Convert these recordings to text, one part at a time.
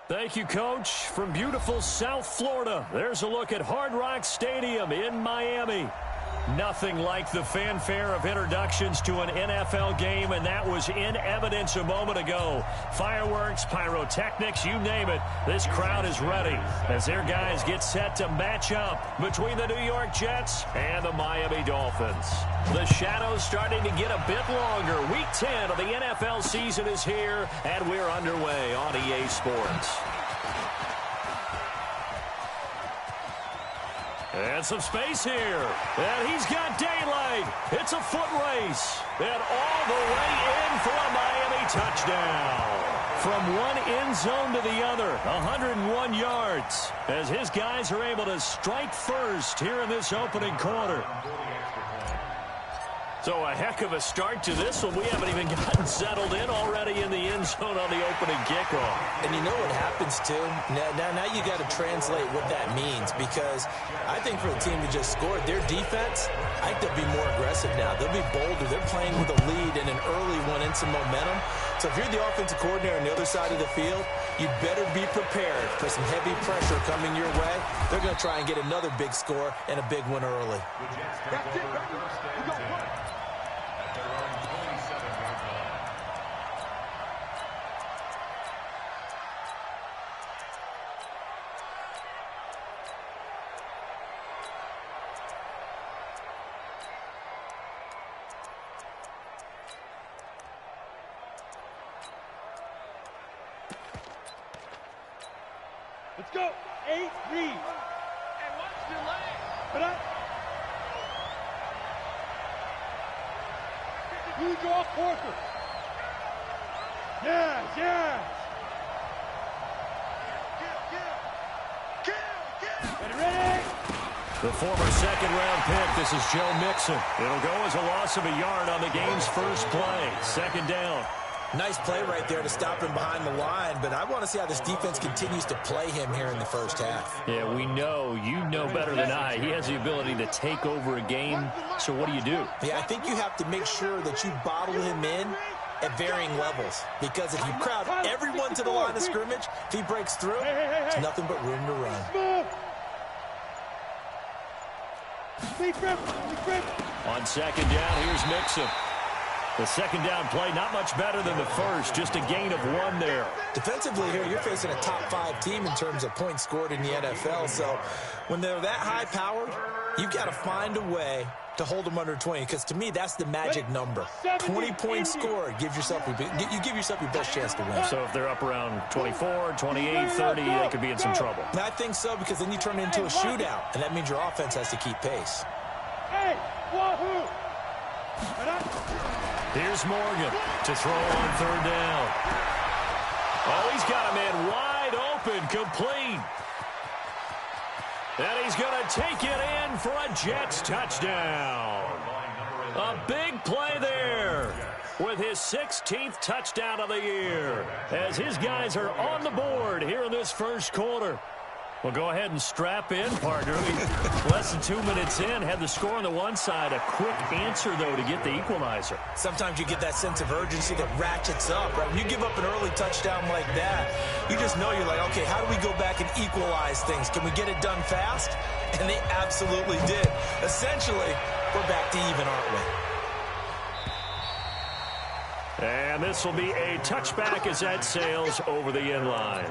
Thank you, Coach. From beautiful South Florida, there's a look at Hard Rock Stadium in Miami. Nothing like the fanfare of introductions to an NFL game, and that was in evidence a moment ago. Fireworks, pyrotechnics, you name it. This crowd is ready as their guys get set to match up between the New York Jets and the Miami Dolphins. The shadows starting to get a bit longer. Week 10 of the NFL season is here, and we're underway on EA Sports. And some space here. And he's got daylight. It's a foot race. And all the way in for a Miami touchdown. From one end zone to the other, 101 yards. As his guys are able to strike first here in this opening quarter. So a heck of a start to this one. We haven't even gotten settled in already in the end zone on the opening kickoff. And you know what happens, too? Now you got to translate what that means, because I think for the team to just score, their defense, I think they'll be more aggressive now. They'll be bolder. They're playing with a lead and an early one and some momentum. So if you're the offensive coordinator on the other side of the field, you'd better be prepared for some heavy pressure coming your way. They're going to try and get another big score and a big one early. Let's go. 8 read. And watch your legs. Put up. You draw quarter. Yes, yes. Ready? The former second-round pick, this is Joe Mixon. It'll go as a loss of a yard on the game's first play. Second down. Nice play right there to stop him behind the line, but I want to see how this defense continues to play him here in the first half. Yeah, we know. You know better than I. He has the ability to take over a game, so what do you do? Yeah, I think you have to make sure that you bottle him in at varying levels, because if you crowd everyone to the line of scrimmage, if he breaks through, there's nothing but room to run. On second down, here's Mixon. The second down play, not much better than the first, just a gain of 1 there. Defensively here, you're facing a top-5 team in terms of points scored in the NFL, so when they're that high-powered, you've got to find a way to hold them under 20, because to me, that's the magic number. 20 points scored, you give yourself your best chance to win. So if they're up around 24, 28, 30, they could be in some trouble. And I think so, because then you turn it into a shootout, and that means your offense has to keep pace. Hey, wahoo! Here's Morgan to throw on third down. Oh, he's got a man wide open, complete. And he's going to take it in for a Jets touchdown. A big play there with his 16th touchdown of the year, as his guys are on the board here in this first quarter. Well, go ahead and strap in, partner. Less than 2 minutes in, had the score on the one side. A quick answer, though, to get the equalizer. Sometimes you get that sense of urgency that ratchets up, right? When you give up an early touchdown like that, you just know you're like, okay, how do we go back and equalize things? Can we get it done fast? And they absolutely did. Essentially, we're back to even, aren't we? And this will be a touchback as that sails over the end line.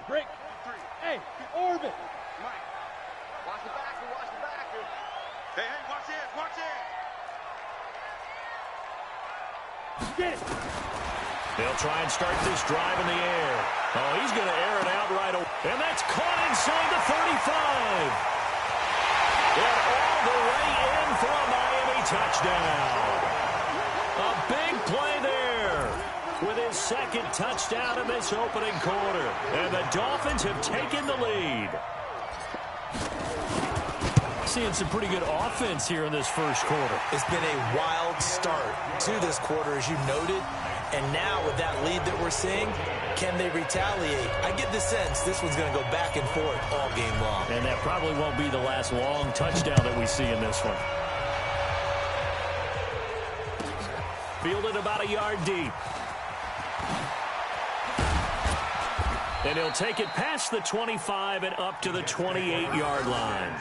Break. Hey, orbit. Mike, watch the backer, watch the backer. Hey, watch it, watch it. Get it. They'll try and start this drive in the air. Oh, he's going to air it out right away. And that's caught inside the 35. And all the way in for a Miami touchdown. A big play there with his second touchdown in this opening quarter. And the Dolphins have taken the lead. seeing some pretty good offense here in this first quarter. It's been a wild start to this quarter, as you noted. And now with that lead that we're seeing, can they retaliate? I get the sense this one's going to go back and forth all game long. And that probably won't be the last long touchdown that we see in this one. Fielded about a yard deep. And he'll take it past the 25 and up to the 28-yard line.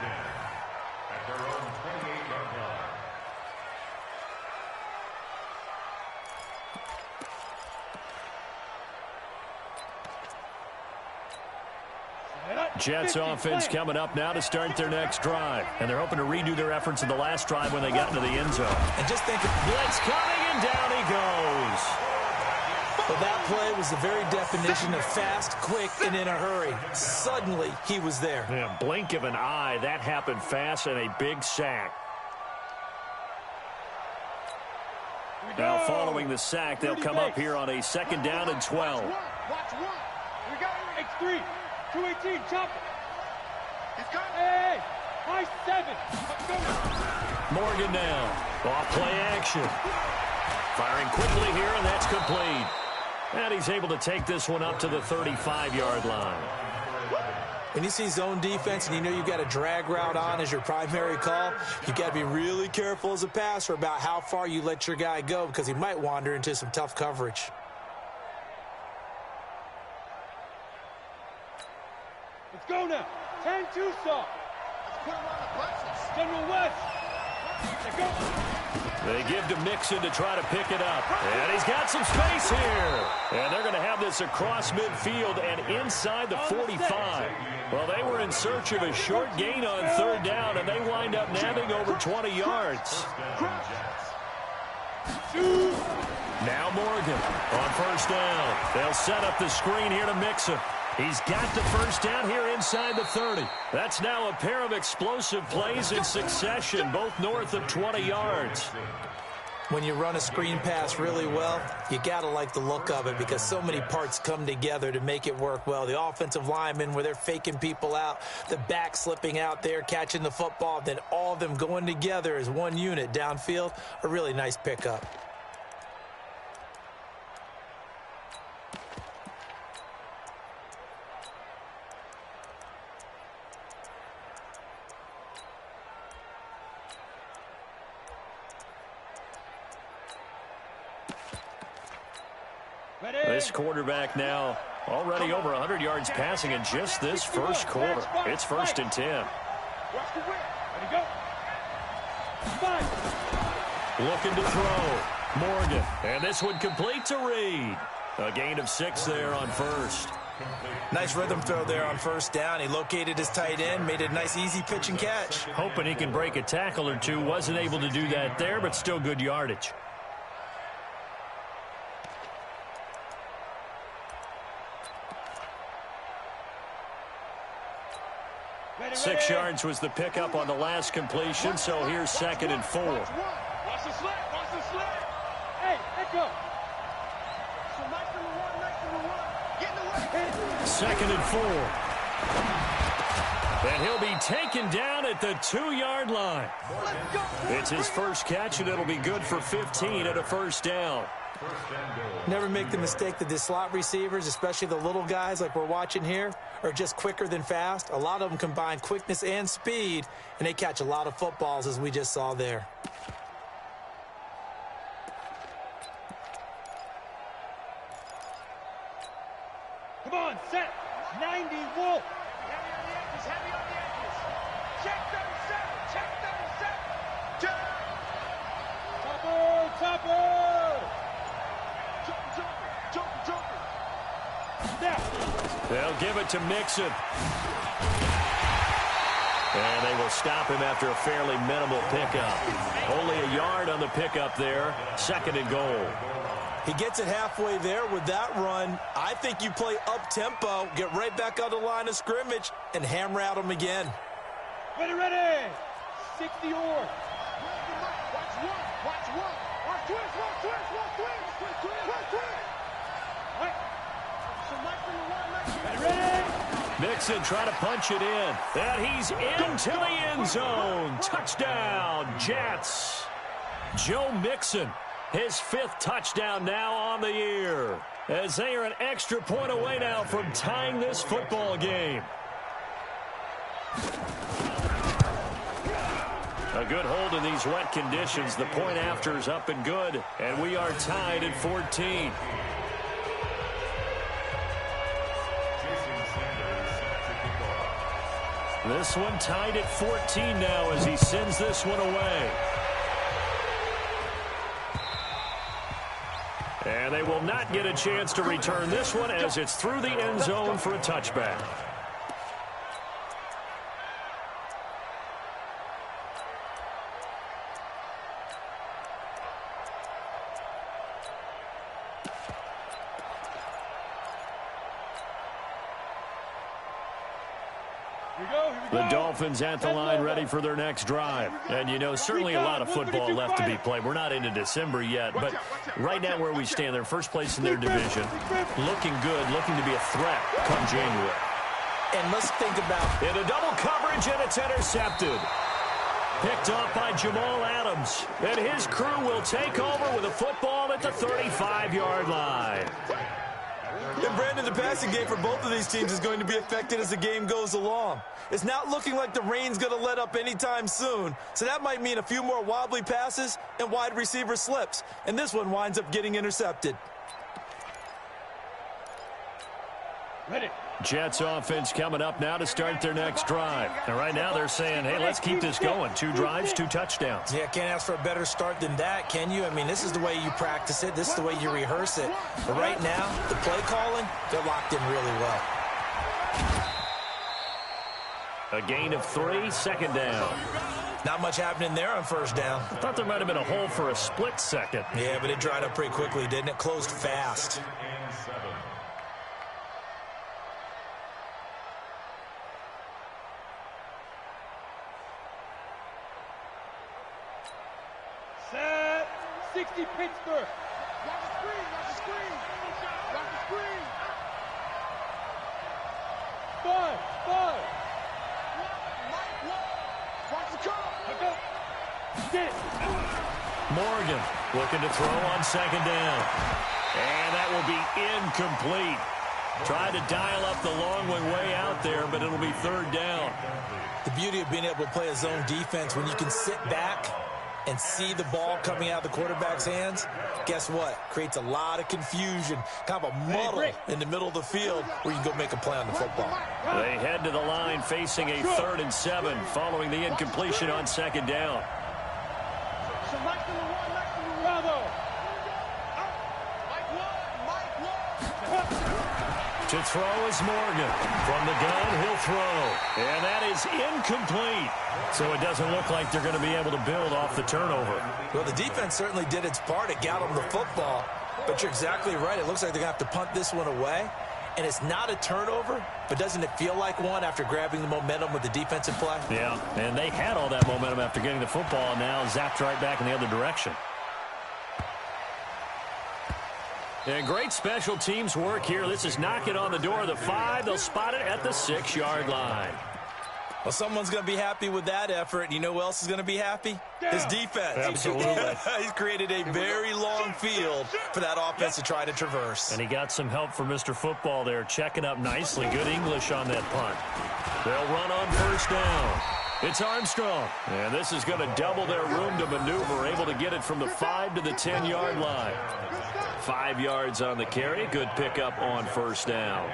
Jets offense coming up now to start their next drive. And they're hoping to redo their efforts in the last drive when they got into the end zone. And just think of blitz coming, and down he goes. Well, that play was the very definition of fast, quick, and in a hurry. Suddenly, he was there. Yeah, blink of an eye. That happened fast and a big sack. Now, following the sack, they'll come up here on a 2nd down and 12. Watch one. We got X3. 218, chop it. He's got it. Hey, high 7. Morgan now. Off play action. Firing quickly here, and that's complete. And he's able to take this one up to the 35-yard line. When you see zone defense and you know you've got a drag route on as your primary call, you've got to be really careful as a passer about how far you let your guy go because he might wander into some tough coverage. Let's go now. 10 Tucson. Let's put him on the buses. General West. Let's go. They give to Mixon to try to pick it up. And he's got some space here. And they're going to have this across midfield and inside the 45. Well, they were in search of a short gain on 3rd down, and they wind up nabbing over 20 yards. Now Morgan on 1st down. They'll set up the screen here to Mixon. He's got the 1st down here inside the 30. That's now a pair of explosive plays in succession, both north of 20 yards. When you run a screen pass really well, you got to like the look of it because so many parts come together to make it work well. The offensive linemen, where they're faking people out, the back slipping out there, catching the football, then all of them going together as one unit downfield, a really nice pickup. This quarterback now already over 100 yards passing in just this first quarter. It's 1st and 10. Watch the whip. Ready, go. 5. Looking to throw. Morgan. And this one complete to Reed. A gain of 6 there on 1st. Nice rhythm throw there on 1st down. He located his tight end, made a nice easy pitch and catch. Hoping he can break a tackle or two. Wasn't able to do that there, but still good yardage. Ready, 6 ready. yards was the pickup on the last completion, so here's 2nd and 4. Watch the slant. Watch the slant. Hey, let go. So nice number one. Get in the way. 2nd and 4. And he'll be taken down at the 2-yard line. It's his first catch, and it'll be good for 15 at a 1st down. Never make the mistake that the slot receivers, especially the little guys like we're watching here, are just quicker than fast. A lot of them combine quickness and speed, and they catch a lot of footballs, as we just saw there. Come on, set. 90 Wolf. Heavy on the edges. Heavy on the edges. Check 37. Check 37. Check. Topper, topper. Now. They'll give it to Mixon. And they will stop him after a fairly minimal pickup. Only a yard on the pickup there. 2nd and goal. He gets it halfway there with that run. I think you play up-tempo, get right back on the line of scrimmage, and hammer at him again. Ready, ready. 60 or. Watch one. Watch one. Watch twist. Watch twist. Watch twist. Twist, twist. Twist, twist. Right. So nice number one. Nice. Ready, ready. Mixon trying to punch it in. And he's into the end zone. Touchdown, Jets. Joe Mixon, his 5th touchdown now on the year, as they are an extra point away now from tying this football game. A good hold in these wet conditions. The point after is up and good, and we are tied at 14. This one tied at 14 now as he sends this one away. And they will not get a chance to return this one as it's through the end zone for a touchback. The Dolphins at the line ready for their next drive. And, you know, certainly a lot of football left to be played. We're not into December yet, but right now where we stand, they're first place in their division. Looking good, looking to be a threat come January. And let's think about in a double coverage, and it's intercepted. Picked off by Jamal Adams. And his crew will take over with a football at the 35-yard line. And Brandon, the passing game for both of these teams is going to be affected as the game goes along. It's not looking like the rain's going to let up anytime soon, so that might mean a few more wobbly passes and wide receiver slips. And this one winds up getting intercepted. Ready. Jets offense coming up now to start their next drive. And right now they're saying, hey, let's keep this going. 2 drives, 2 touchdowns. Yeah, can't ask for a better start than that, can you? I mean, this is the way you practice it. This is the way you rehearse it. But right now, the play calling, they're locked in really well. A gain of 3, second down. Not much happening there on first down. I thought there might have been a hole for a split second. Yeah, but it dried up pretty quickly, didn't it? Closed fast. Set. 60 Pittsburgh. Watch the screen. Watch the screen. Watch the screen. 5. Watch the call. Get it. Morgan looking to throw on second down. And that will be incomplete. Tried to dial up the long way out there, but it'll be third down. The beauty of being able to play a zone defense when you can sit back and see the ball coming out of the quarterback's hands, guess what? Creates a lot of confusion, kind of a muddle in the middle of the field where you can go make a play on the football. They head to the line facing a 3rd and 7 following the incompletion on second down. To throw is Morgan. From the gun, he'll throw. And that is incomplete. So it doesn't look like they're going to be able to build off the turnover. Well, the defense certainly did its part. It got them the football. But you're exactly right. It looks like they're going to have to punt this one away. And it's not a turnover, but doesn't it feel like one after grabbing the momentum with the defensive play? Yeah, and they had all that momentum after getting the football, and now zapped right back in the other direction. And great special teams work here. This is knocking on the door of the 5. They'll spot it at the 6-yard line. Well, someone's going to be happy with that effort. You know who else is going to be happy? His defense. Absolutely. He's created a very long field for that offense to try to traverse. And he got some help from Mr. Football there, checking up nicely. Good English on that punt. They'll run on first down. It's Armstrong. And this is going to double their room to maneuver, able to get it from the 5 to the 10-yard line. 5 yards on the carry. Good pickup on first down.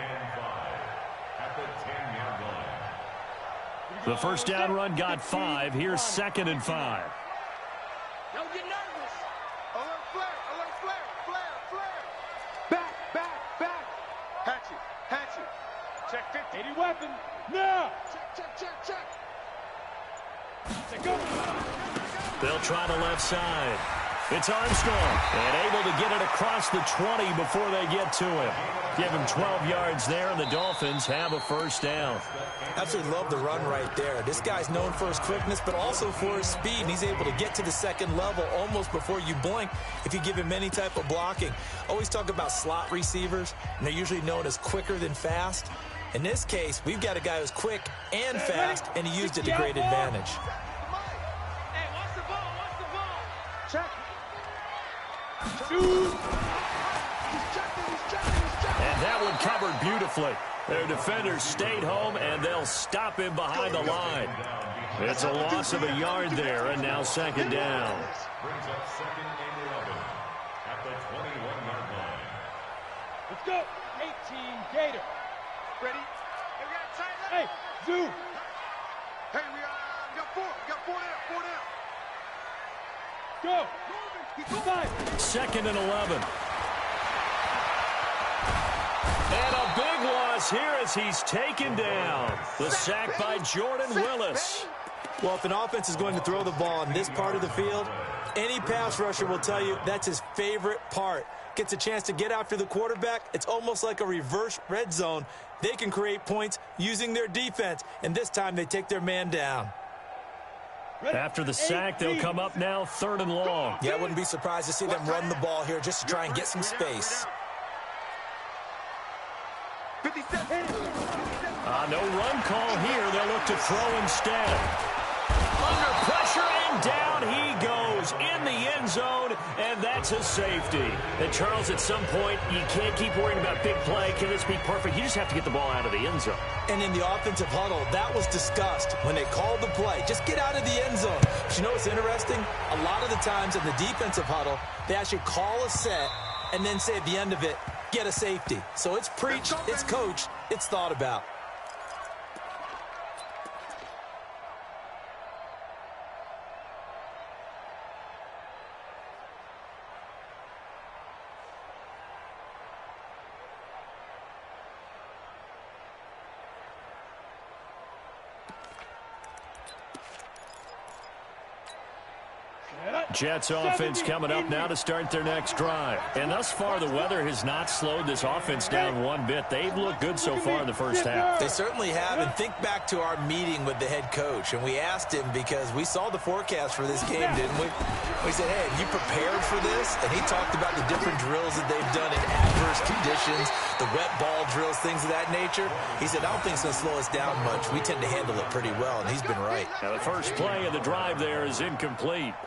The first down run got 5. Here's 2nd and 5. Don't get nervous. Alert flare, flare. Back. Hatchet. Check 50. 80 weapon. Now. Check. Go. They'll try the left side. It's Armstrong, and able to get it across the 20 before they get to him. Give him 12 yards there, and the Dolphins have a first down. Absolutely love the run right there. This guy's known for his quickness, but also for his speed, and he's able to get to the second level almost before you blink if you give him any type of blocking. Always talk about slot receivers, and they're usually known as quicker than fast. In this case, we've got a guy who's quick and fast, and he used it to great advantage. Hey, watch the ball, watch the ball. Check. Shoot. And that one covered beautifully. Their defenders stayed home, and they'll stop him behind the line. It's a loss of a yard there, and now second down. Brings up second and 11 at the 21-yard line. Let's go. 18 Gator. Ready? Hey, we got a tight Hey, end. Zoo. Hey, we got four. We got four down. Go. Five. Second and 11. And a big loss here as he's taken down. The sack by Jordan Willis. Well, if an offense is going to throw the ball in this part of the field, any pass rusher will tell you that's his favorite part. Gets a chance to get after the quarterback. It's almost like a reverse red zone. They can create points using their defense, and this time they take their man down. After the sack, they'll come up now third and long. Yeah, I wouldn't be surprised to see them run the ball here just to try and get some space. 57. No run call here. They'll look to throw instead. Under pressure, and down he goes in the end zone, and that's a safety. And Charles, at some point, you can't keep worrying about big play. Can this be perfect? You just have to get the ball out of the end zone. And in the offensive huddle, that was discussed when they called the play. Just get out of the end zone. But you know what's interesting? A lot of the times in the defensive huddle, they actually call a set and then say at the end of it, get a safety. So it's preached, it's coached, it's thought about. Jets offense coming up now to start their next drive. And thus far, the weather has not slowed this offense down one bit. They've looked good so far in the first half. They certainly have. And think back to our meeting with the head coach. And we asked him because we saw the forecast for this game, didn't we? We said, hey, have you prepared for this? And he talked about the different drills that they've done in adverse conditions, the wet ball drills, things of that nature. He said, I don't think it's going to slow us down much. We tend to handle it pretty well, and he's been right. Now, the first play of the drive there is incomplete.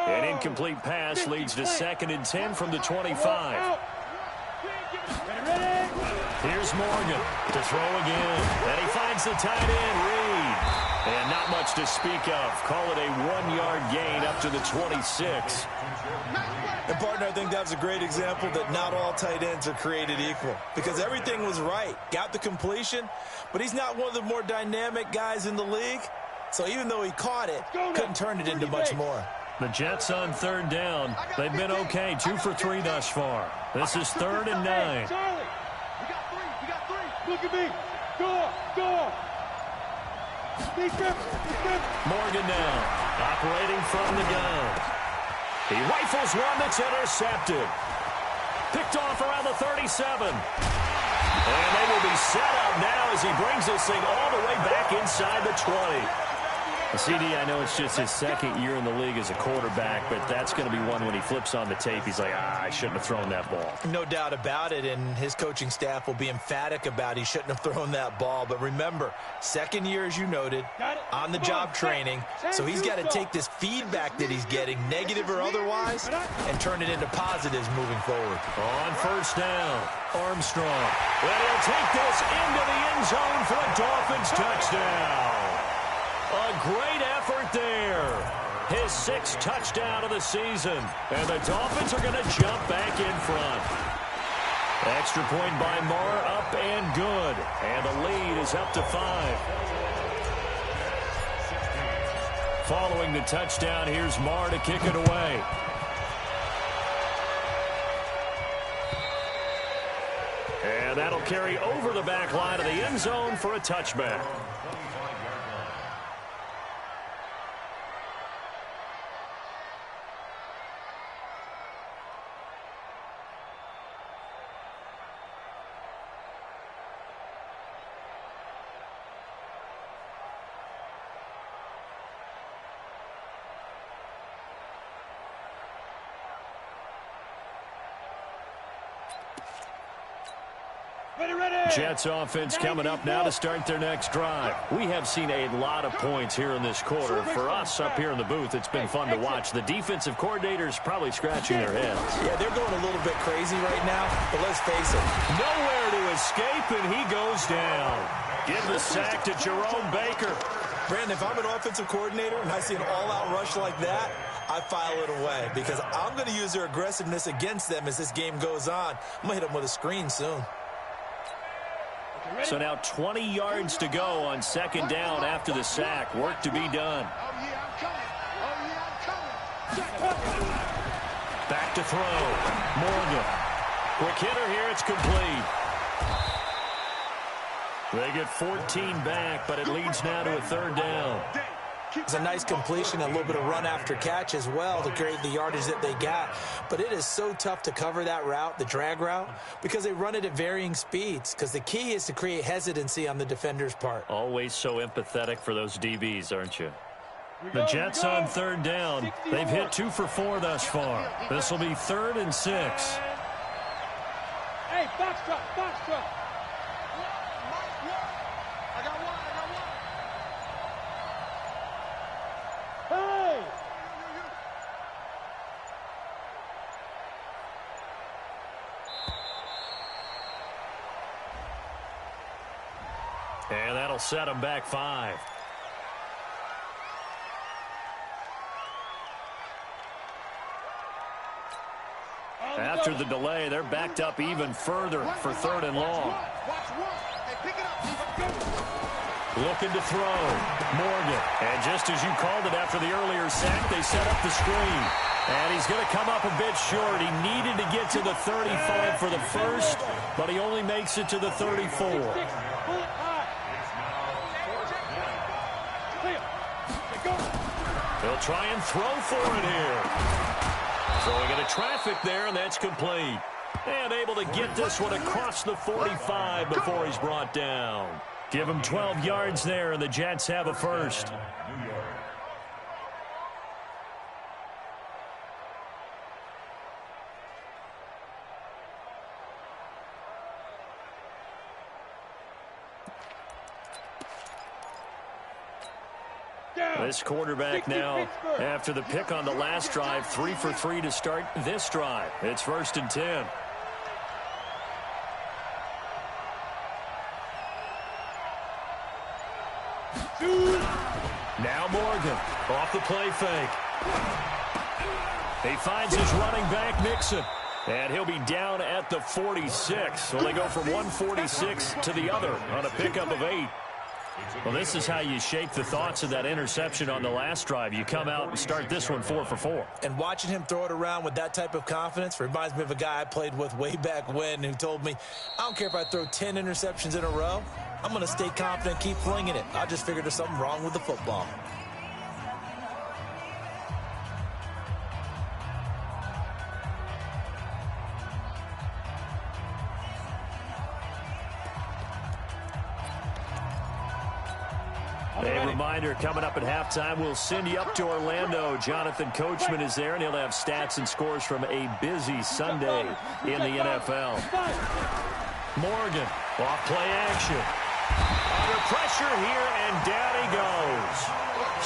An incomplete pass leads to second and 10 from the 25. Here's Morgan to throw again. And he finds the tight end, Reed. And not much to speak of. Call it a 1-yard gain up to the 26. And, partner, I think that was a great example that not all tight ends are created equal. Because everything was right. Got the completion, but he's not one of the more dynamic guys in the league. So even though he caught it, couldn't turn it into much more. The Jets on third down. They've been okay, 2 for 3 thus far. This is third and 9. Charlie, we got three. Look at me. Go. Morgan now, operating from the gun. He rifles one that's intercepted. Picked off around the 37. And they will be set up now as he brings this thing all the way back inside the 20. CD, I know it's just his second year in the league as a quarterback, but that's going to be one when he flips on the tape. He's like, I shouldn't have thrown that ball. No doubt about it, and his coaching staff will be emphatic about he shouldn't have thrown that ball. But remember, second year, as you noted, on-the-job training, so he's got to take this feedback that he's getting, negative or otherwise, and turn it into positives moving forward. On first down, Armstrong. Well, he'll take this into the end zone for a Dolphins touchdown. A great effort there. His 6th touchdown of the season. And the Dolphins are going to jump back in front. Extra point by Marr, up and good. And the lead is up to 5. Following the touchdown, here's Marr to kick it away. And that'll carry over the back line of the end zone for a touchback. Jets offense coming up now to start their next drive. We have seen a lot of points here in this quarter. For us up here in the booth, it's been fun to watch. The defensive coordinators probably scratching their heads. Yeah, they're going a little bit crazy right now, but let's face it. Nowhere to escape, and he goes down. Give the sack to Jerome Baker. Brandon, if I'm an offensive coordinator and I see an all-out rush like that, I file it away because I'm going to use their aggressiveness against them as this game goes on. I'm going to hit them with a screen soon. So now 20 yards to go on second down after the sack. Work to be done. Back to throw. Morgan. Quick hitter here. It's complete. They get 14 back, but it leads now to a third down. It's a nice completion, a little bit of run after catch as well to create the yardage that they got. But it is so tough to cover that route, the drag route, because they run it at varying speeds. Because the key is to create hesitancy on the defender's part. Always so empathetic for those DBs, aren't you? The Jets on third down. They've hit 2 for 4 thus far. This will be 3rd and 6. Hey, box truck, box truck. And that'll set them back 5. After the delay, they're backed up even further for 3rd and long. Looking to throw. Morgan. And just as you called it after the earlier sack, they set up the screen. And he's going to come up a bit short. He needed to get to the 35 for the first, but he only makes it to the 34. They'll try and throw for it here. Throwing into traffic there, and that's complete. And able to get this one across the 45 before he's brought down. Give him 12 yards there, and the Jets have a first. This quarterback now, after the pick on the last drive, 3 for 3 to start this drive. It's 1st and 10. Now Morgan off the play fake. He finds his running back, Mixon. And he'll be down at the 46. So they go from 146 to the other on a pickup of 8. Well, this is how you shape the thoughts of that interception on the last drive. You come out and start this one 4 for 4. And watching him throw it around with that type of confidence reminds me of a guy I played with way back when who told me, I don't care if I throw 10 interceptions in a row. I'm going to stay confident, keep flinging it. I just figured there's something wrong with the football. A reminder, coming up at halftime, we'll send you up to Orlando. Jonathan Coachman is there, and he'll have stats and scores from a busy Sunday in the NFL. Morgan, off play action. Under pressure here, and down he goes.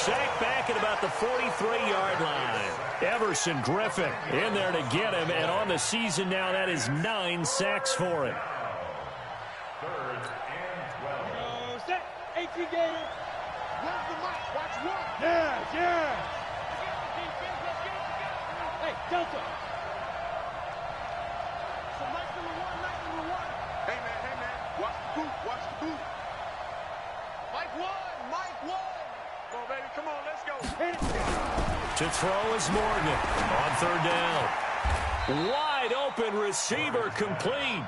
Sacked back at about the 43-yard line. Everson Griffin in there to get him, and on the season now, that is 9 sacks for him. 3rd and 12. Set. 18 Gator. Where's the mic? Watch one. Yeah. Hey, Delta. So Mike number one. Hey, man. Watch the boot. Mike one. Come on, baby. Come on, let's go. Hit it. To throw is Morgan on 3rd down. Wide open receiver complete.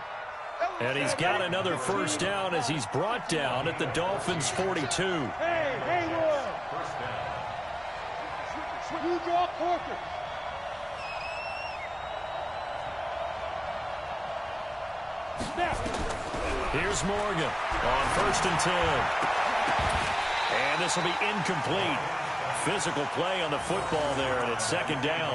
And he's got another first down as he's brought down at the Dolphins' 42. Hey, Haywood. First down. You draw Corker. Snap. Here's Morgan on 1st and 10. And this will be incomplete. Physical play on the football there, and it's 2nd down.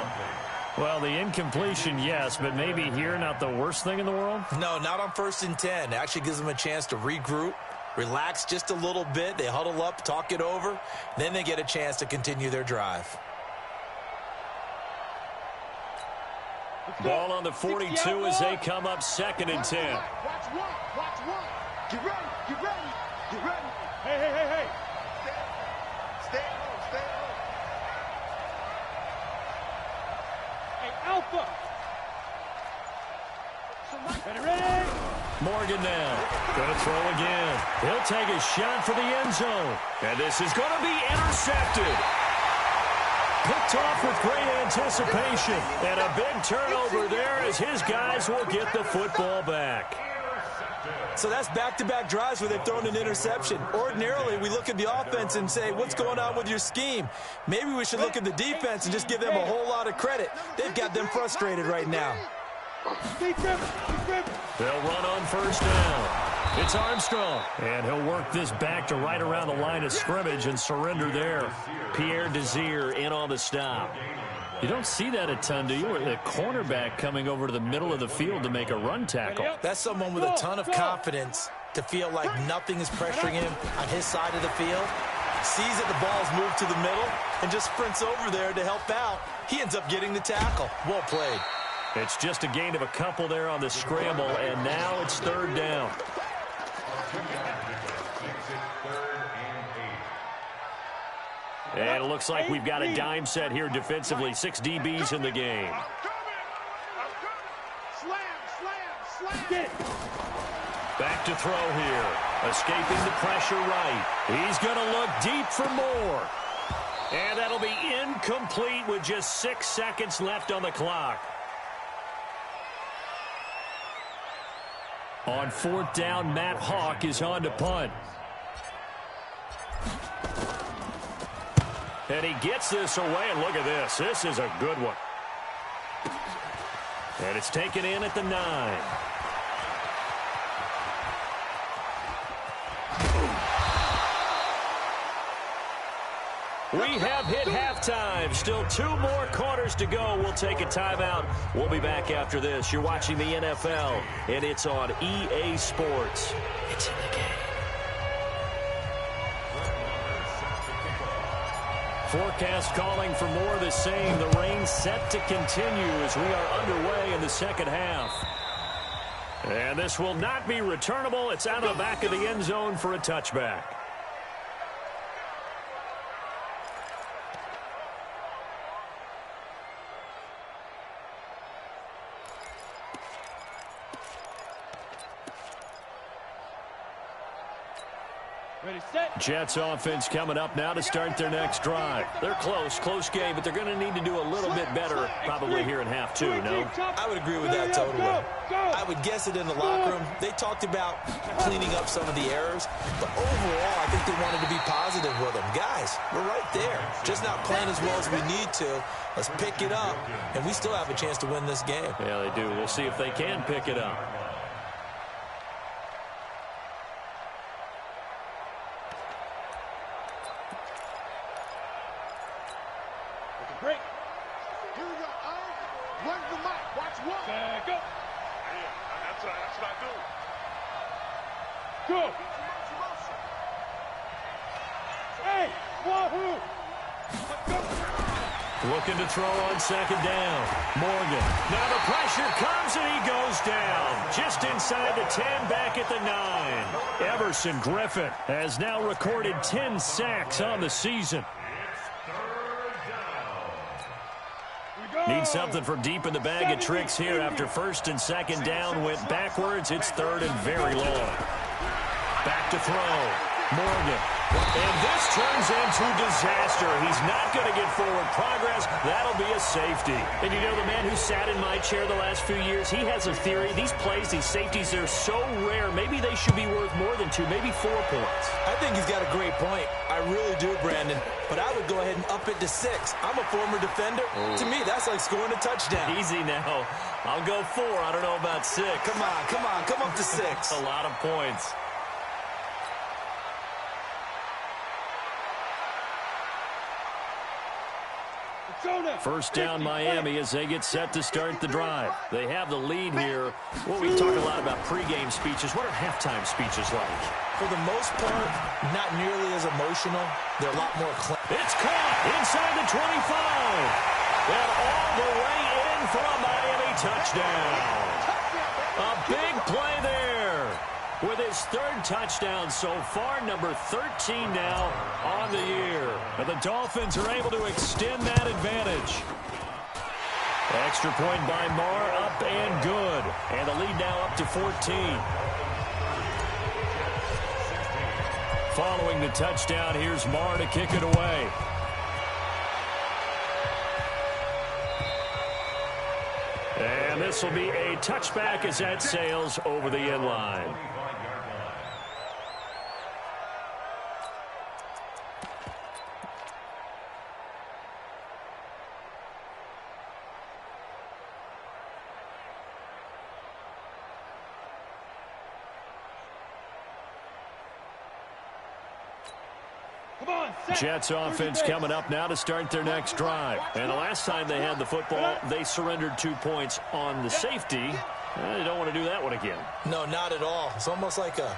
Well, the incompletion, yes, but maybe here not the worst thing in the world? No, not on 1st and 10. It actually gives them a chance to regroup, relax just a little bit. They huddle up, talk it over. Then they get a chance to continue their drive. Ball on the 42 as they come up 2nd and 10. Watch one. Watch one. Get ready. Get ready. Get ready. Hey, hey, hey, hey. Stay low. Stay low. Hey, Alpha. Ready, ready. Morgan now. Going to throw again. He'll take a shot for the end zone. And this is going to be intercepted. Picked off with great anticipation. And a big turnover there as his guys will get the football back. So that's back-to-back drives where they've thrown an interception. Ordinarily, we look at the offense and say, what's going on with your scheme? Maybe we should look at the defense and just give them a whole lot of credit. They've got them frustrated right now. They'll run on 1st down. It's Armstrong, and he'll work this back to right around the line of scrimmage and surrender there. Pierre Desir in on the stop. You don't see that a ton, do you? Or the cornerback coming over to the middle of the field to make a run tackle. That's someone with a ton of confidence to feel like nothing is pressuring him on his side of the field. Sees that the ball's moved to the middle and just sprints over there to help out. He ends up getting the tackle. Well played. It's just a gain of a couple there on the scramble, and now it's 3rd down. And it looks like we've got a dime set here defensively. 6 DBs in the game. Back to throw here. Escaping the pressure right. He's going to look deep for more. And that'll be incomplete with just 6 seconds left on the clock. On 4th down, Matt Hawk is on to punt. And he gets this away, and look at this. This is a good one. And it's taken in at the 9. We have hit halftime. Still 2 more quarters to go. We'll take a timeout. We'll be back after this. You're watching the NFL, and it's on EA Sports. It's in the game. Forecast calling for more of the same. The rain set to continue as we are underway in the 2nd half. And this will not be returnable. It's out of the back of the end zone for a touchback. Jets offense coming up now to start their next drive. They're close game, but they're going to need to do a little bit better probably here in half 2, no? I would agree with that totally. I would guess it in the locker room. They talked about cleaning up some of the errors, but overall, I think they wanted to be positive with them. Guys, we're right there. Just not playing as well as we need to. Let's pick it up, and we still have a chance to win this game. Yeah, they do. We'll see if they can pick it up. Looking to throw on 2nd down. Morgan. Now the pressure comes and he goes down. Just inside the 10, back at the 9. Everson Griffin has now recorded 10 sacks on the season. Need something from deep in the bag of tricks here after 1st and 2nd down went backwards. It's 3rd and very long. Back to throw. Morgan. And this turns into disaster. He's not going to get forward progress. That'll be a safety. And you know, the man who sat in my chair the last few years, he has a theory. These plays, these safeties, they're so rare. Maybe they should be worth more than 2, maybe 4 points. I think he's got a great point. I really do, Brandon. But I would go ahead and up it to 6. I'm a former defender. To me, that's like scoring a touchdown. Easy now. I'll go 4. I don't know about 6. Come on. Come up to 6. A lot of points. First down Miami as they get set to start the drive. They have the lead here. Well, we talk a lot about pregame speeches. What are halftime speeches like? For the most part, not nearly as emotional. They're a lot more It's caught inside the 25. And all the way in for a Miami touchdown. A big play there. With his third touchdown so far, number 13 now on the year. And the Dolphins are able to extend that advantage. Extra point by Marr, up and good. And the lead now up to 14. Following the touchdown, here's Marr to kick it away. And this will be a touchback as that sails over the end line. Jets offense coming up now to start their next drive. And the last time they had the football, they surrendered 2 points on the safety. They don't want to do that one again. No, not at all. It's almost like a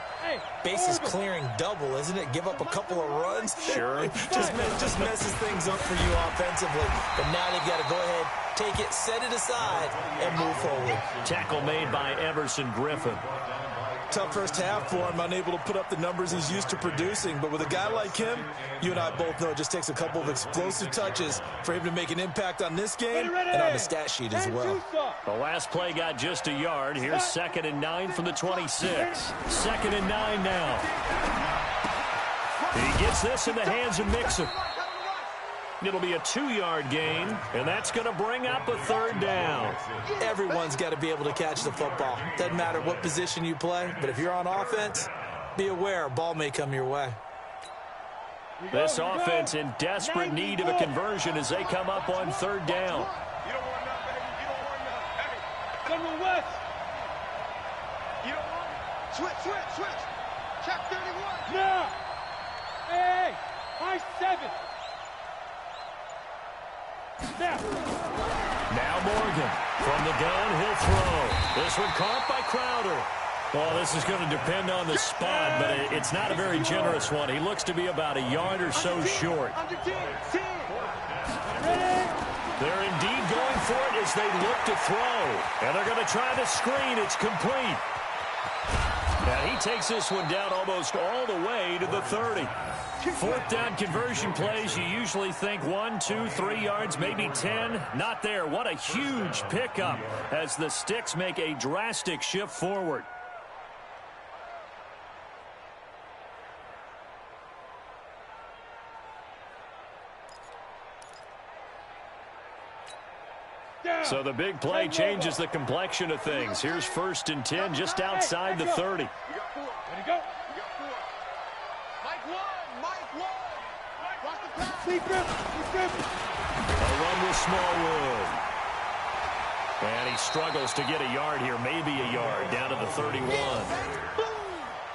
bases clearing double, isn't it? Give up a couple of runs. Sure. just messes things up for you offensively. But now they've got to go ahead, take it, set it aside, and move forward. Tackle made by Everson Griffin. Tough first half for him, unable to put up the numbers he's used to producing. But with a guy like him, you and I both know it just takes a couple of explosive touches for him to make an impact on this game and on the stat sheet as well. The last play got just a yard. Here's 2nd and 9 from the 26. 2nd and 9 now. He gets this in the hands of Mixon. It'll be a 2-yard gain, and that's going to bring up a 3rd down. Everyone's got to be able to catch the football. Doesn't matter what position you play, but if you're on offense, be aware a ball may come your way. This offense in desperate need of a conversion as they come up on 3rd down. You don't want none, baby. You don't want none. Hey. Come on, West. You don't want it. Switch. Check 31. No. Hey. I 7. Now Morgan from the gun, he'll throw. This one caught by Crowder. Well, this is going to depend on the spot, but it's not a very generous one. He looks to be about a yard or so short. They're indeed going for it as they look to throw. And they're going to try the screen. It's complete. And he takes this one down almost all the way to the 30. 4th down conversion plays, you usually think 1, 2, 3 yards, maybe 10. Not there. What a huge pickup as the Sticks make a drastic shift forward. So the big play changes the complexion of things. Here's 1st and 10 just outside the 30. Ready to go. Mike 1. Watch the pass. Deep grip. A run with Smallwood. And he struggles to get a yard here, maybe a yard, down to the 31.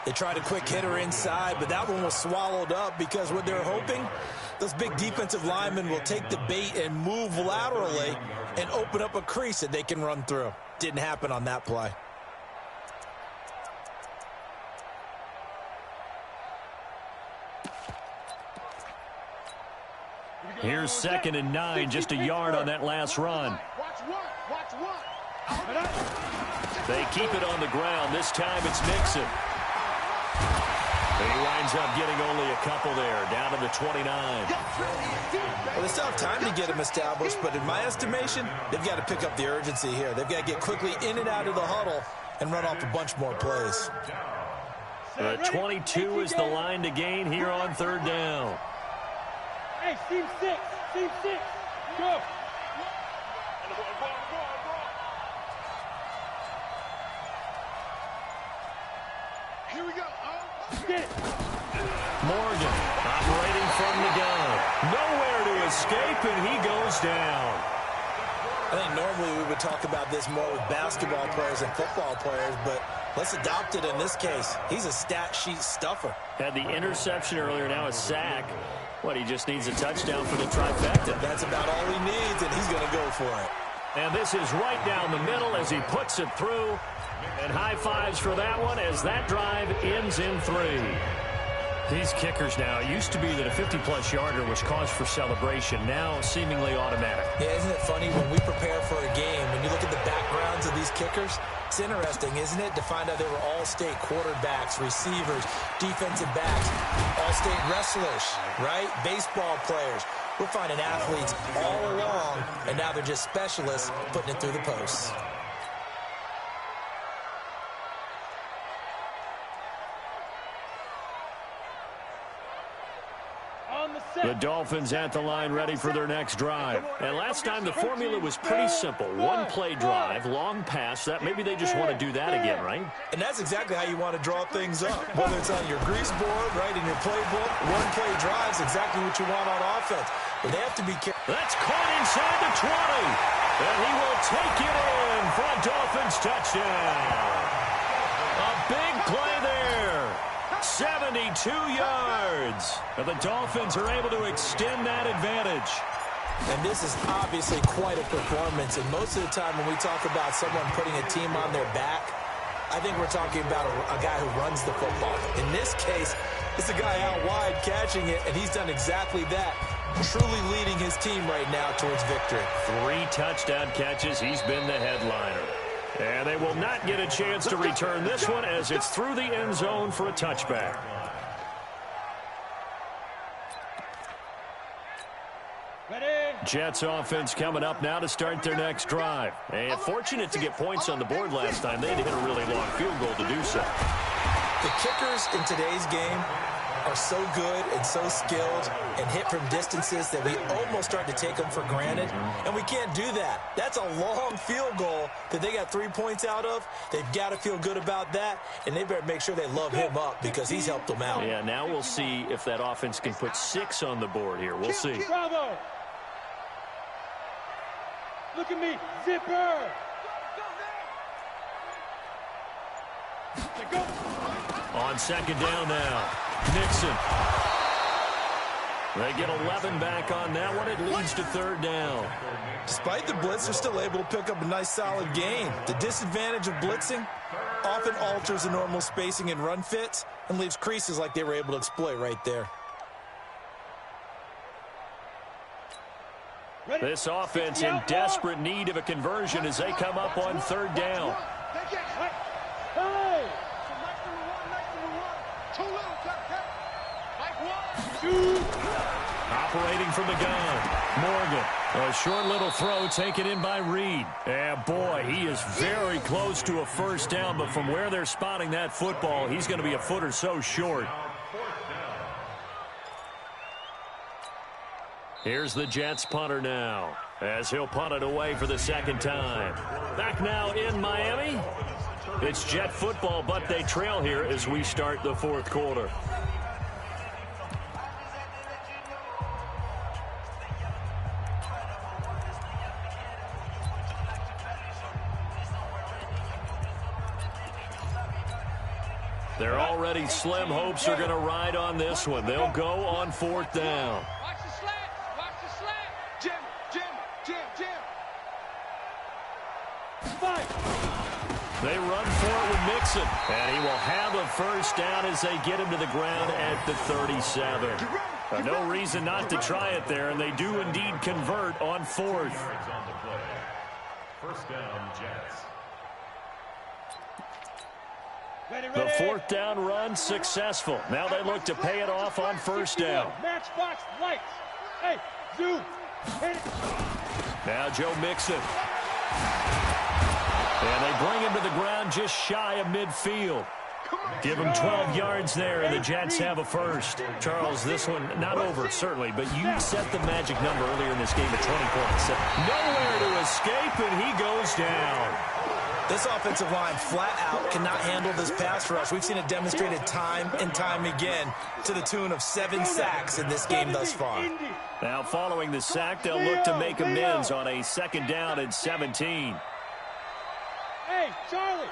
They tried a quick hitter inside, but that one was swallowed up because what they're hoping, those big defensive linemen will take the bait and move laterally and open up a crease that they can run through. Didn't happen on that play. Here's 2nd and 9, just a yard on that last run. Watch one. They keep it on the ground. This time it's Mixon. And he winds up getting only a couple there, down to the 29. Well, they still have time to get him established, but in my estimation, they've got to pick up the urgency here. They've got to get quickly in and out of the huddle and run off a bunch more plays. 22 is the line to gain here on 3rd down. Hey, team 6. Go. Here we go. Get it. Morgan operating from the gun. Nowhere to escape, and he goes down. I think normally we would talk about this more with basketball players and football players, but let's adopt it in this case. He's a stat sheet stuffer. Had the interception earlier, now a sack. What, he just needs a touchdown for the trifecta. That's about all he needs, and he's going to go for it. And this is right down the middle as he puts it through. And high fives for that one as that drive ends in 3. These kickers now, it used to be that a 50-plus yarder was cause for celebration, now seemingly automatic. Yeah, isn't it funny when we prepare for a game, when you look at the backgrounds of these kickers, it's interesting, isn't it, to find out they were all-state quarterbacks, receivers, defensive backs, all-state wrestlers, right? Baseball players. We're finding athletes all along, and now they're just specialists putting it through the posts. The Dolphins at the line ready for their next drive. And last time the formula was pretty simple. One play drive, long pass. That maybe they just want to do that again, right? And that's exactly how you want to draw things up. Whether it's on your grease board, right, in your playbook, one play drive is exactly what you want on offense. But they have to be careful. That's caught inside the 20. And he will take it in for a Dolphins touchdown. A big play there. 72 yards. And the Dolphins are able to extend that advantage. And this is obviously quite a performance. And most of the time when we talk about someone putting a team on their back, I think we're talking about a guy who runs the football. In this case, it's a guy out wide catching it, and he's done exactly that. Truly leading his team right now towards victory. 3 touchdown catches. He's been the headliner. And they will not get a chance to return this one as it's through the end zone for a touchback. Jets offense coming up now to start their next drive. And fortunate to get points on the board last time. They had to hit a really long field goal to do so. The kickers in today's game are so good and so skilled and hit from distances that we almost start to take them for granted, and we can't do that. That's a long field goal that they got 3 points out of. They've got to feel good about that, and they better make sure they love him up because he's helped them out. Yeah, now we'll see if that offense can put 6 on the board here. We'll see. Bravo! Look at me, zipper! Go! On second down now, Nixon. They get 11 back on that one. It leads to third down. Despite the blitz, they're still able to pick up a nice, solid gain. The disadvantage of blitzing often alters the normal spacing and run fits and leaves creases like they were able to exploit right there. This offense in desperate need of a conversion as they come up on third down. Operating from the gun, Morgan. A short little throw taken in by Reed. And boy, he is very close to a first down, but from where they're spotting that football, he's going to be a foot or so short. Here's the Jets punter now, as he'll punt it away for the second time. Back now in Miami. It's Jet football, but they trail here as we start the fourth quarter. They're already slim hopes are going to ride on this one. They'll go on fourth down. Watch the slant. Watch the slant. Jim. Fight. They run for it with Mixon. And he will have a first down as they get him to the ground at the 37. No reason not to try it there, and they do indeed convert on fourth. First down, Jets. The fourth down run successful. Now they look to pay it off on first down. Matchbox lights. Hey, zoom. Hit it. Now Joe Mixon. And they bring him to the ground just shy of midfield. Give him 12 yards there, and the Jets have a first. Charles, this one not over, certainly, but you set the magic number earlier in this game at 20 points. Nowhere to escape, and he goes down. This offensive line flat out cannot handle this pass rush. We've seen it demonstrated time and time again to the tune of 7 sacks in this game thus far. Now following the sack, they'll look to make amends on a second down and 17. Hey, Charlie.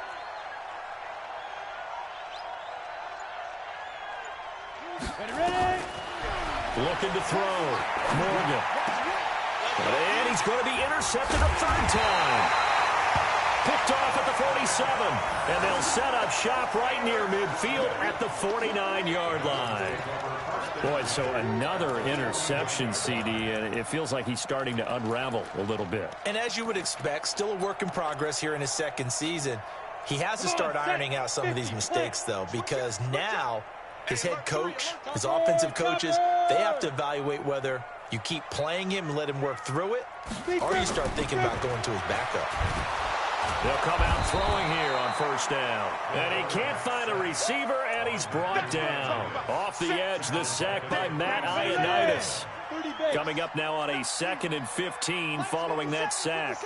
Ready? Looking to throw. Morgan. And he's going to be intercepted a third time. Picked off at the 47. And they'll set up shop right near midfield at the 49-yard line. Boy, so another interception, CD, and it feels like he's starting to unravel a little bit. And as you would expect, still a work in progress here in his second season. He has to start ironing out some of these mistakes, though, because now his head coach, his offensive coaches, they have to evaluate whether you keep playing him and let him work through it, or you start thinking about going to his backup. They'll come out throwing here on first down. And he can't find a receiver, and he's brought down. Off the edge, the sack by Matt Ioannidis. Coming up now on a 2nd and 15 following that sack.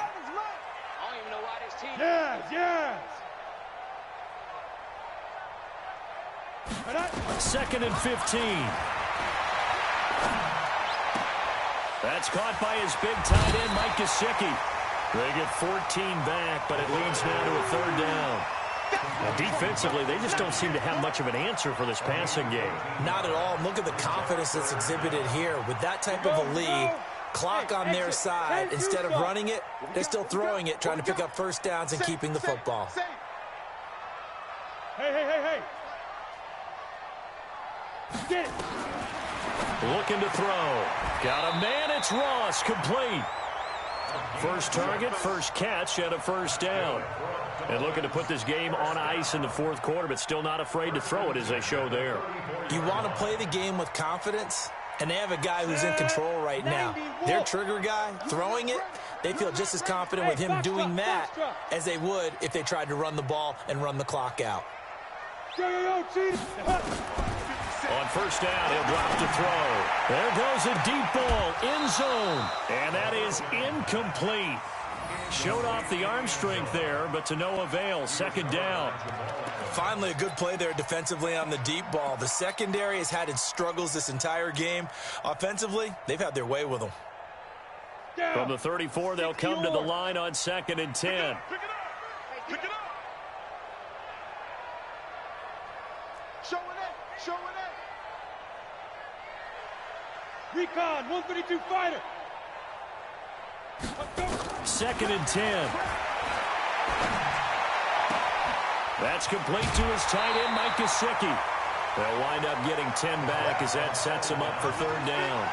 Yes. 2nd and 15. That's caught by his big tight end, Mike Gesicki. They get 14 back, but it leads now to a third down. Now, defensively, they just don't seem to have much of an answer for this passing game. Not at all. Look at the confidence that's exhibited here. With that type of a lead, clock on their side, instead of running it, they're still throwing it, trying to pick up first downs and keeping the football. Hey. Get it. Looking to throw. Got a man, it's Ross, complete. First target, first catch, and a first down. And looking to put this game on ice in the fourth quarter, but still not afraid to throw it as they show there. You want to play the game with confidence, and they have a guy who's in control right now. Their trigger guy, throwing it, they feel just as confident with him doing that as they would if they tried to run the ball and run the clock out. On first down, he'll drop to throw. There goes a deep ball, end zone. And that is incomplete. Showed off the arm strength there, but to no avail. Second down. Finally, a good play there defensively on the deep ball. The secondary has had its struggles this entire game. Offensively, they've had their way with them. From the 34, they'll come to the line on 2nd and 10. Pick it up. Showing it. Recon, 132 fighter. 2nd and 10. That's complete to his tight end, Mike Gesicki. They'll wind up getting 10 back as that sets him up for third down.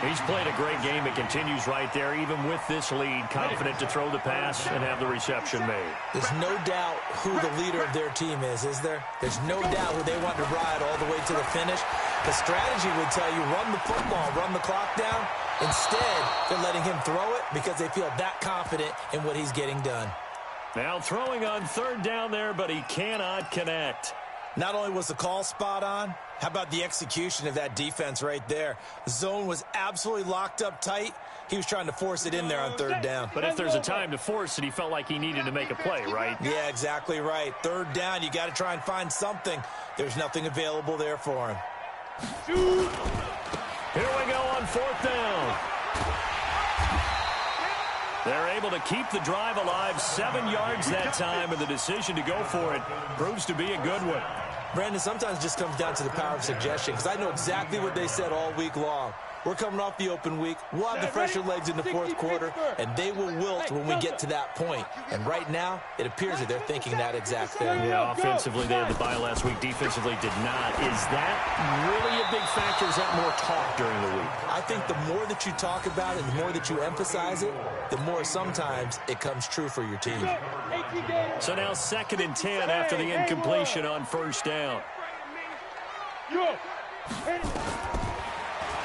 He's played a great game. It continues right there, even with this lead, confident to throw the pass and have the reception made. There's no doubt who the leader of their team is there? There's no doubt who they want to ride all the way to the finish. The strategy would tell you run the football, run the clock down. Instead, they're letting him throw it because they feel that confident in what he's getting done. Now throwing on third down there, but he cannot connect. Not only was the call spot on, how about the execution of that defense right there? The zone was absolutely locked up tight. He was trying to force it in there on third down. But if there's a time to force it, he felt like he needed to make a play, right? Yeah, exactly right. Third down, you got to try and find something. There's nothing available there for him. Here we go on fourth down. They're able to keep the drive alive, 7 yards that time, and the decision to go for it proves to be a good one. Brandon, sometimes it just comes down to the power of suggestion, because I know exactly what they said all week long. We're coming off the open week. We'll have the fresher legs in the fourth quarter, and they will wilt when we get to that point. And right now, it appears that they're thinking that exact thing. Yeah, offensively, they had the bye last week. Defensively, did not. Is that really a big factor? Is that more talk during the week? I think the more that you talk about it, the more that you emphasize it, the more sometimes it comes true for your team. So now 2nd and 10 after the incompletion on first down.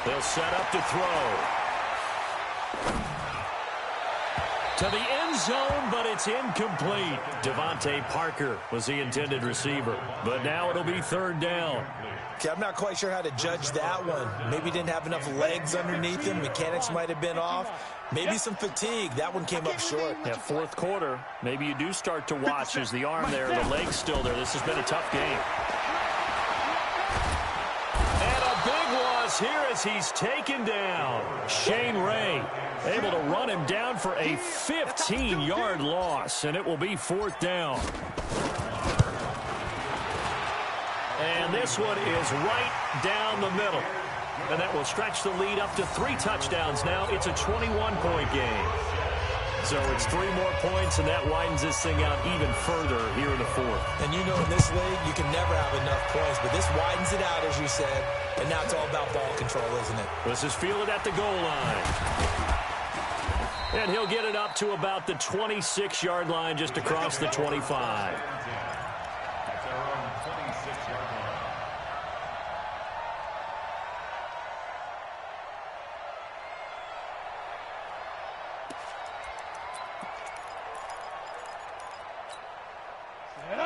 They'll set up to throw. To the end zone, but it's incomplete. Devontae Parker was the intended receiver. But now it'll be third down. Okay, I'm not quite sure how to judge that one. Maybe he didn't have enough legs underneath him. Mechanics might have been off. Maybe some fatigue. That one came up short. Yeah, fourth quarter. Maybe you do start to watch as the arm there, the leg's still there. This has been a tough game. And a big loss here as he's taken down. Shane Ray able to run him down for a 15-yard loss, and it will be fourth down. And this one is right down the middle. And that will stretch the lead up to 3 touchdowns now. It's a 21-point game. So it's 3 more points, and that widens this thing out even further here in the 4th. And you know in this league, you can never have enough points, but this widens it out, as you said, and now it's all about ball control, isn't it? This is fielded at the goal line. And he'll get it up to about the 26-yard line, just across the 25.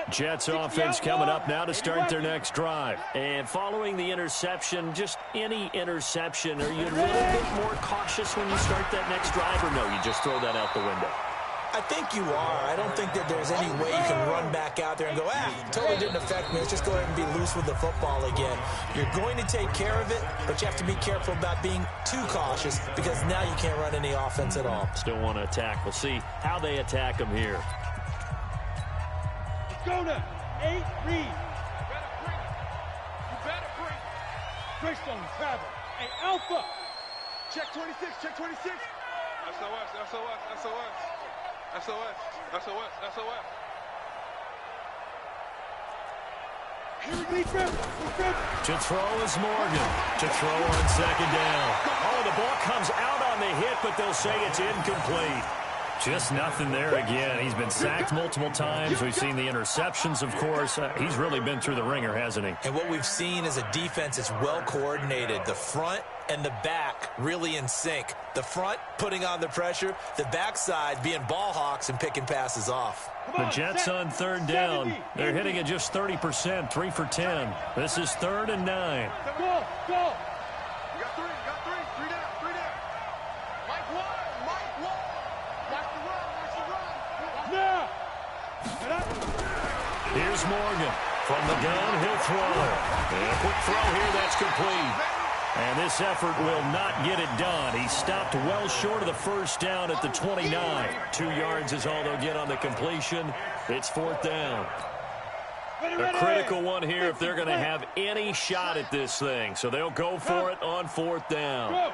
Jets offense coming up now to start their next drive. And following the interception, just any interception, are you a little bit more cautious when you start that next drive, or no, you just throw that out the window? I think you are. I don't think that there's any way you can run back out there and go, totally didn't affect me. Let's just go ahead and be loose with the football again. You're going to take care of it, but you have to be careful about being too cautious because now you can't run any offense at all. Still want to attack. We'll see how they attack them here. Go now. 8, read. You better bring. Greystone, travel. Hey, Alpha. Check 26, check 26. SOS, SOS, SOS. SOS, SOS, SOS. To throw is Morgan. To throw on 2nd down. Oh, the ball comes out on the hit, but they'll say it's incomplete. Just nothing there again. He's been sacked multiple times. We've seen the interceptions, of course. He's really been through the ringer, hasn't he? And what we've seen is a defense that's well coordinated. The front and the back really in sync. The front putting on the pressure. The backside being ball hawks and picking passes off. The Jets on 3rd down. They're hitting at just 30%, 3 for 10. This is 3rd and 9. Go, go. Here's Morgan. From the gun, he'll throw. And a quick throw here, that's complete. And this effort will not get it done. He stopped well short of the 1st down at the 29. 2 yards is all they'll get on the completion. It's 4th down. A critical one here if they're going to have any shot at this thing. So they'll go for it on 4th down.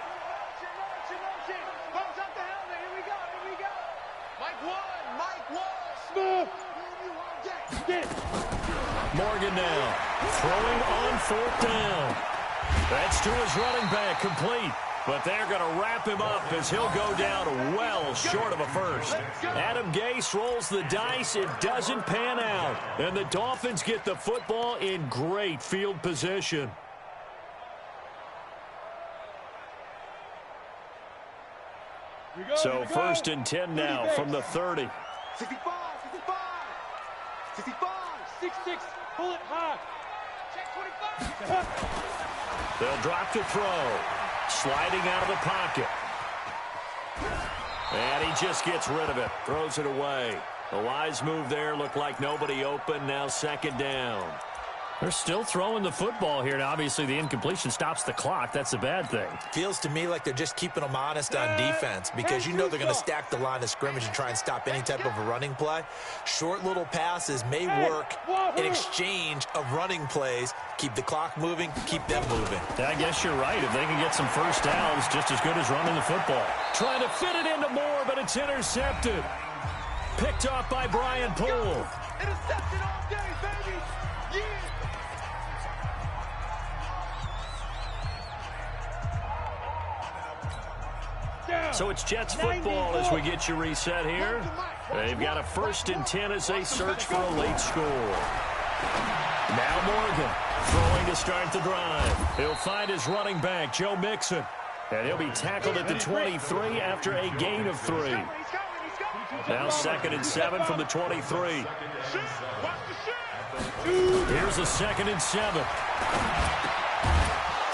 Morgan now, throwing on 4th down. That's to his running back, complete. But they're going to wrap him up as he'll go down well short of a first. Adam Gase rolls the dice. It doesn't pan out. And the Dolphins get the football in great field position. So 1st and 10 now from the 30. 65, 65, 65, 66, pull it high. Check 25. They'll drop to throw. Sliding out of the pocket. And he just gets rid of it. Throws it away. A wise move there. Looked like nobody open. Now 2nd down. They're still throwing the football here. Now, obviously, the incompletion stops the clock. That's a bad thing. Feels to me like they're just keeping them honest on defense because you know they're going to stack the line of scrimmage and try and stop any type of a running play. Short little passes may work in exchange of running plays. Keep the clock moving, keep them moving. I guess you're right. If they can get some 1st downs, just as good as running the football. Trying to fit it into Moore, but it's intercepted. Picked off by Brian Poole. Intercepted all day, baby. Yeah. So it's Jets football as we get you reset here. They've got a 1st and 10 as they search for a late score. Now Morgan throwing to start the drive. He'll find his running back, Joe Mixon. And he'll be tackled at the 23 after a gain of 3. Now 2nd and 7 from the 23. Here's a 2nd and 7.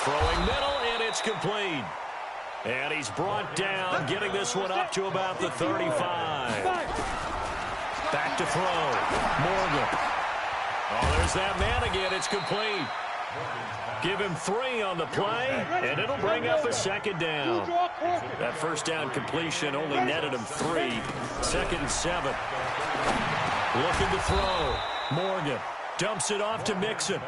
Throwing middle, and it's complete. And he's brought down, getting this one up to about the 35. Back to throw. Morgan. Oh, there's that man again. It's complete. Give him 3 on the play, and it'll bring up a 2nd down. That 1st down completion only netted him 3. 2nd and 7. Looking to throw. Morgan dumps it off to Mixon.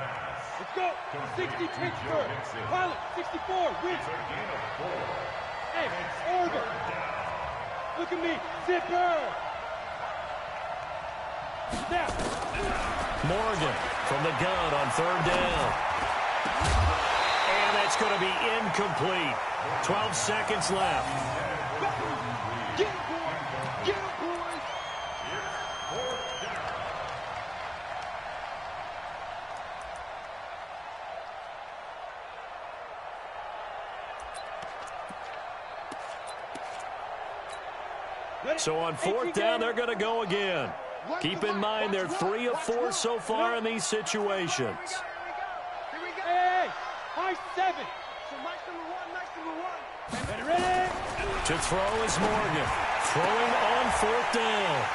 Let's go. 60 Pittsburgh. Pilot, 64. Wins. Hey, over. Look at me. Zipper. Snap. Morgan from the gun on third down. And that's going to be incomplete. 12 seconds left. Get it, boys. Get it, boys. So on fourth down, they're going to go again. Keep in mind they're 3 of 4 so far in these situations. Here we go. Hey, high 7. So nice number one. Ready? To throw is Morgan. Throwing on fourth down.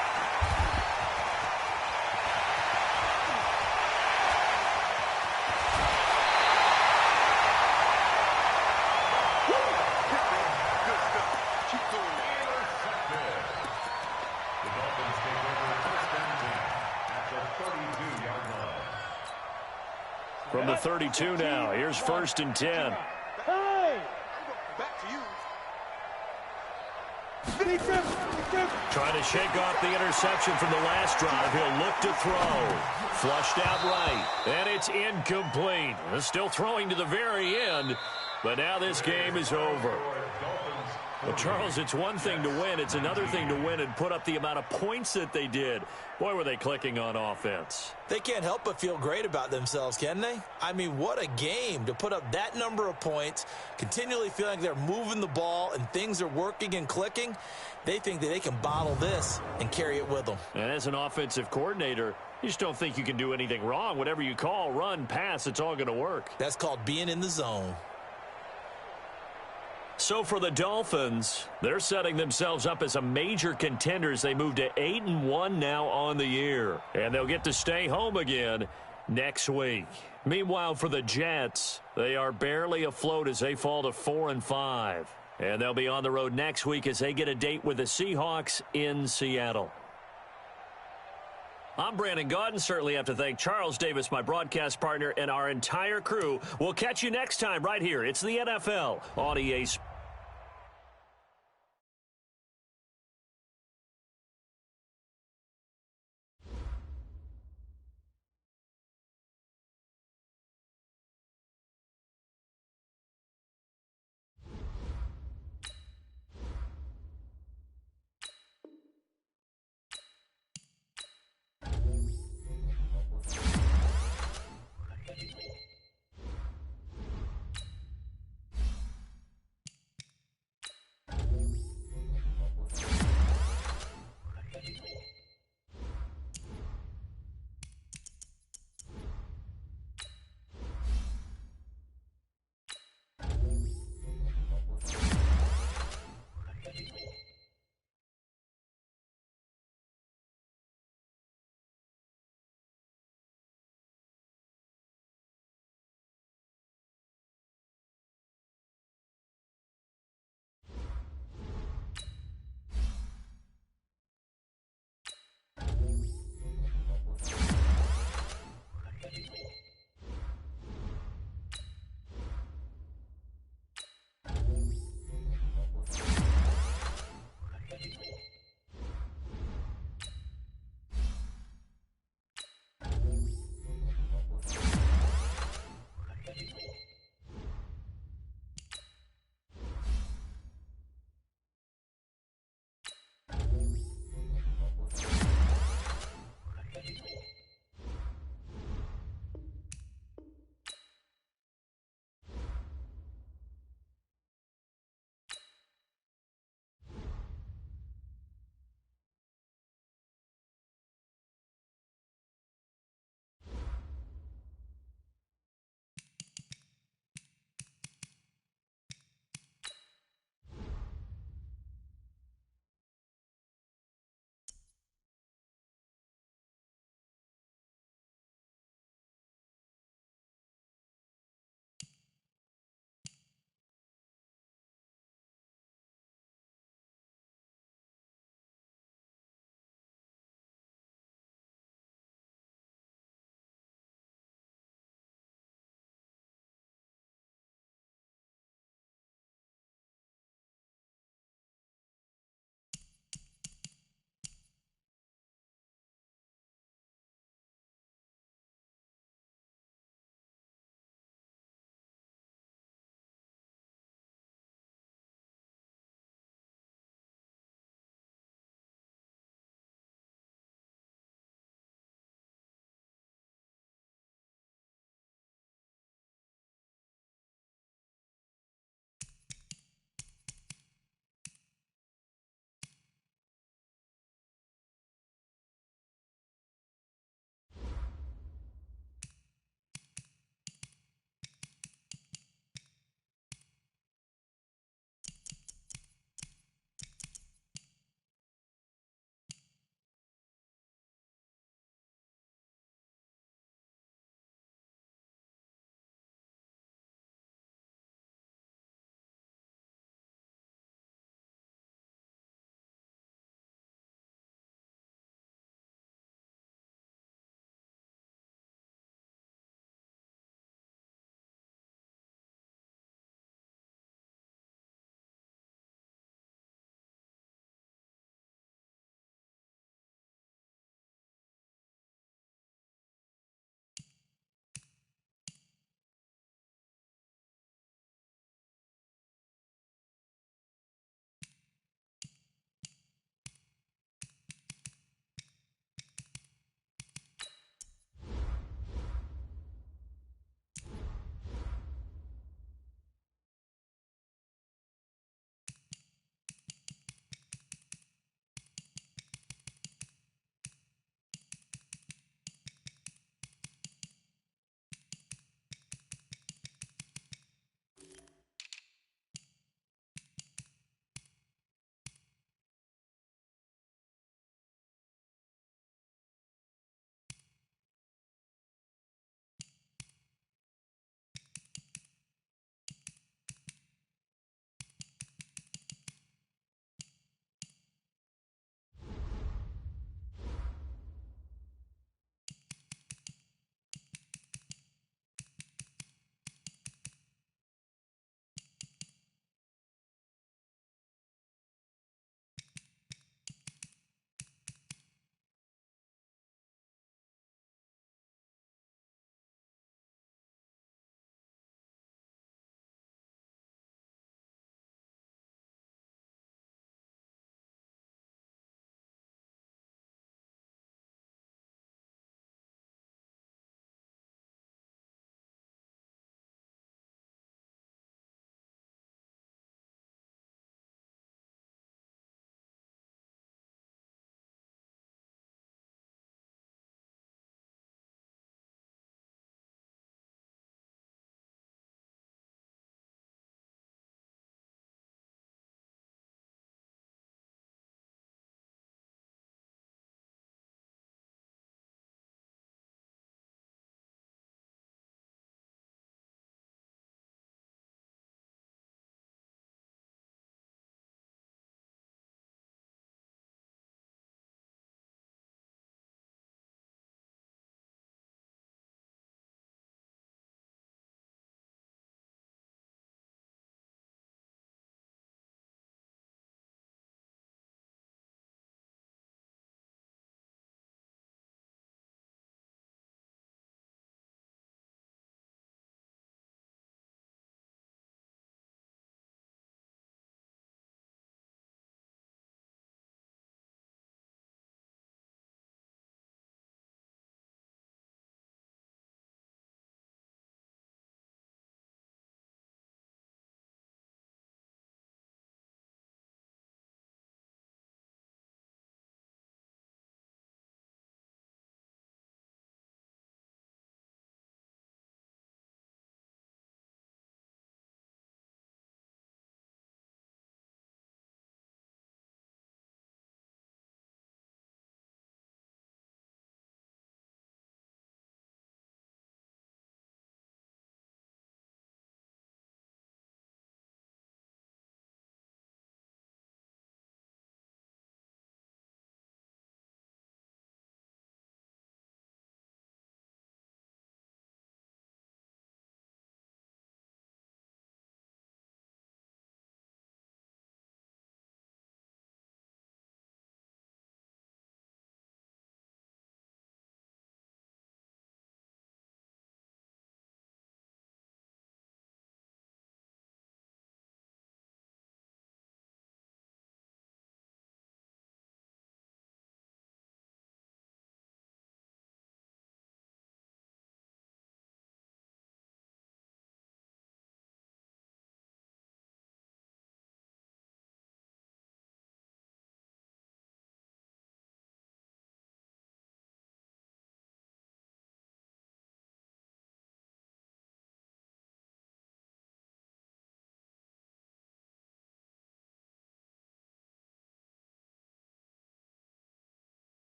From the 32 now, here's 1st and 10. Hey! Back to you. Trying to shake off the interception from the last drive. He'll look to throw. Flushed out right. And it's incomplete. Still throwing to the very end. But now this game is over. Well, Charles, it's one thing to win. It's another thing to win and put up the amount of points that they did. Boy, were they clicking on offense. They can't help but feel great about themselves, can they? I mean, what a game to put up that number of points, continually feeling like they're moving the ball and things are working and clicking. They think that they can bottle this and carry it with them. And as an offensive coordinator, you just don't think you can do anything wrong. Whatever you call, run, pass, it's all going to work. That's called being in the zone. So for the Dolphins, they're setting themselves up as a major contender as they move to 8-1 now on the year. And they'll get to stay home again next week. Meanwhile, for the Jets, they are barely afloat as they fall to 4-5. And they'll be on the road next week as they get a date with the Seahawks in Seattle. I'm Brandon Gaudin. Certainly have to thank Charles Davis, my broadcast partner, and our entire crew. We'll catch you next time right here. It's the NFL on EA Sports.